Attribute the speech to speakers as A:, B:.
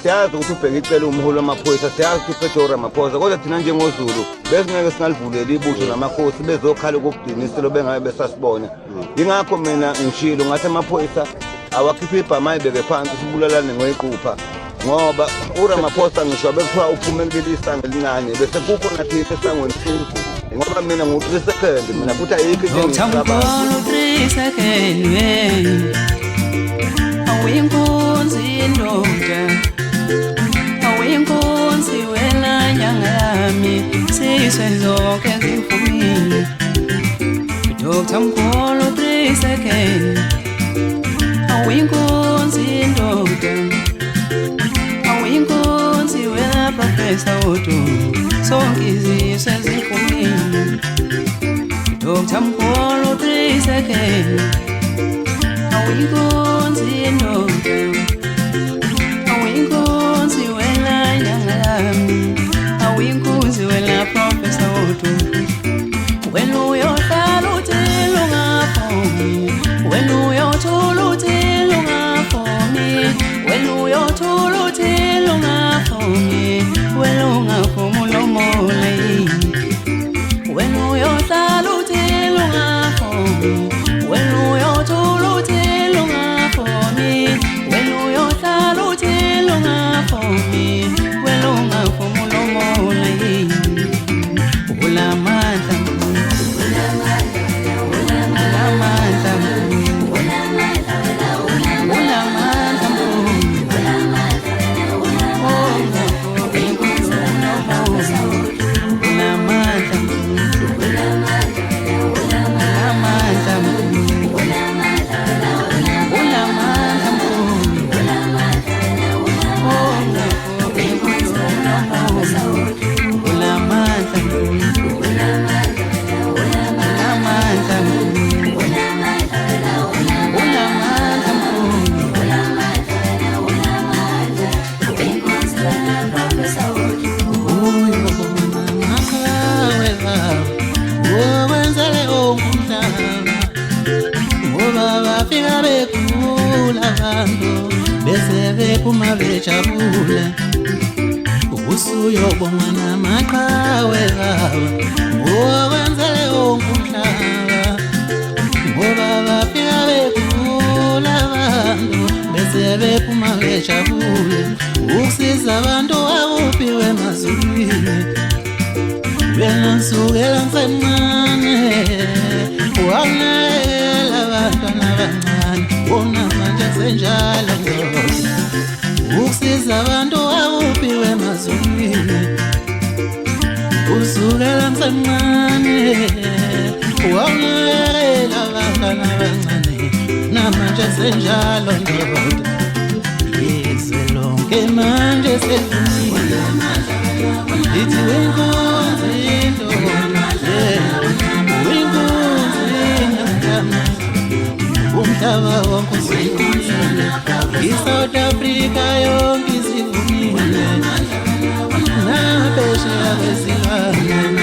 A: siyazi ukuthi ubheke icela umholi wamaphoyisa, siyazi ukuthi uPretoria Ramaphosa, kodwa thina njengozulu besingeke singalivuleli ibutho namakhosi bezokhala ukugciniselo bengabe besasibona. Yingakho mina ngishilo ngathi amaphoyisa awakhiphe ibhama ibeke phansi sibulalane ngoyiqupha, ngoba uRamaphosa ngisho bekuthiwa uphume kuleli isango elincane bese kukhona thina esangweni esimkhulu, ngoba mina ngu-3 seconds mina futhi ayikho into engiyicabanga.
B: 3 seconds awuyinkunzi indoda, awuyinkunzi wena nyanga yami, siyiswe zonke zivumile. Dr. Mkhulu 3 seconds awuyinkunzi indoda, awuyinkunzi wena Professor Udu, zonke iziswe zivumile. Dr. Mkhulu 3 seconds awuyinkunzi indoda, awuyinkunzi wena nyanga yami, awuyinkunzi wena Professor Udu. Wena uyohlala uthi lungafomi, wena uyothula uthi lungafomi, wena uyothula uthi lungafomi, wena ungafomi ulomola yini. Wena uyohlala uthi lungafomi, wena uyothula uthi lungafomi, wena uyohlala uthi lungafomi, wena ungafomi ulomola yini. Ulamandla bephuma bejabula, usuyobonga namaqhawe baba, ngokwenzele wonke umhlaba, ngoba bafika bekhula abantu bese bephuma bejabula, ukusiza abantu akuphiwe emazulwini. Wena nsukela ngisemncane wanela abantwana abancane, wona manje senjalo ndoda, ukusiza abantu akuphiwe emazulwini. Usukela ngisemncane wanela abantwana abancane, namanje senjalo ndoda, yizwe lonke manje selivumile. Lithi wenkunzi indoda, wenkunzi ingane, umhlaba wonke usivumile, iSouth Africa yonke isivumile, naphesheya kwezilwandle